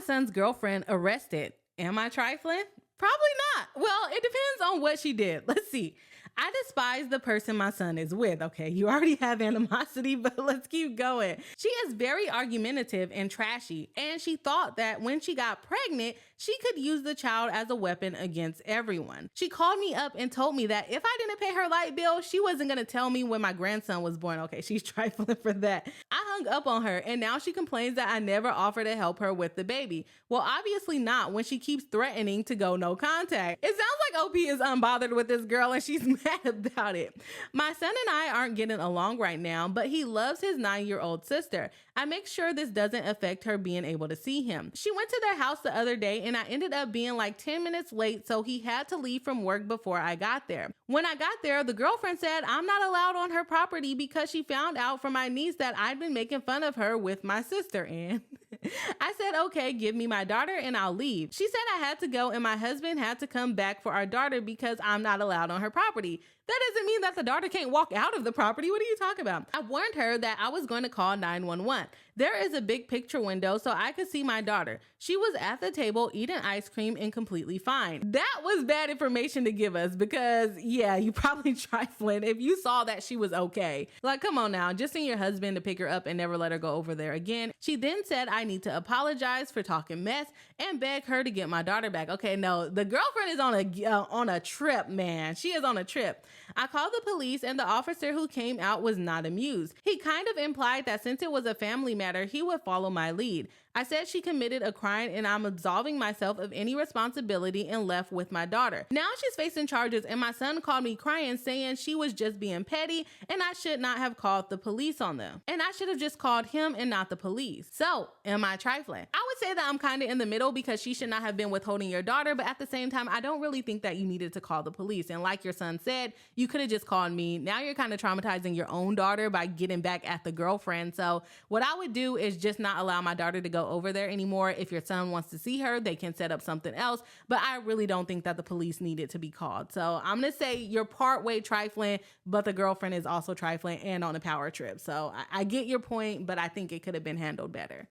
my son's girlfriend arrested. Am I trifling? Probably not. Well, it depends on what she did. Let's see. I despise the person my son is with. Okay, you already have animosity, but let's keep going. She is very argumentative and trashy, and she thought that when she got pregnant, she could use the child as a weapon against everyone. She called me up and told me that if I didn't pay her light bill, she wasn't going to tell me when my grandson was born. Okay, she's trifling for that. I hung up on her, and now she complains that I never offered to help her with the baby. Well, obviously not when she keeps threatening to go no contact. It sounds like OP is unbothered with this girl and she's mad about it. My son and I aren't getting along right now, but he loves his 9-year-old sister. I make sure this doesn't affect her being able to see him. She went to their house the other day and I ended up being like 10 minutes late, so he had to leave from work before I got there. When I got there, the girlfriend said I'm not allowed on her property because she found out from my niece that I'd been making fun of her with my sister, and I said, okay, give me my daughter and I'll leave. She said I had to go and my husband had to come back for our daughter because I'm not allowed on her property. That doesn't mean that the daughter can't walk out of the property. What are you talking about? I warned her that I was going to call 911. There is a big picture window so I could see my daughter. She was at the table eating ice cream and completely fine. That was bad information to give us because, yeah, you probably trifling if you saw that she was okay. Like, come on now, just send your husband to pick her up and never let her go over there again. She then said I need to apologize for talking mess and beg her to get my daughter back. Okay, no, the girlfriend is on a trip, man. She is on a trip. I called the police and the officer who came out was not amused. He kind of implied that since it was a family matter, he would follow my lead. I said she committed a crime and I'm absolving myself of any responsibility and left with my daughter. Now she's facing charges and my son called me crying saying she was just being petty and I should not have called the police on them. And I should have just called him and not the police. So, am I trifling? I would say that I'm kind of in the middle because she should not have been withholding your daughter, but at the same time, I don't really think that you needed to call the police. And like your son said, you could have just called me. Now you're kind of traumatizing your own daughter by getting back at the girlfriend. So what I would do is just not allow my daughter to go over there anymore. If your son wants to see her, they can set up something else. But I really don't think that the police needed to be called. So I'm going to say you're part way trifling, but the girlfriend is also trifling and on a power trip. So I get your point, but I think it could have been handled better.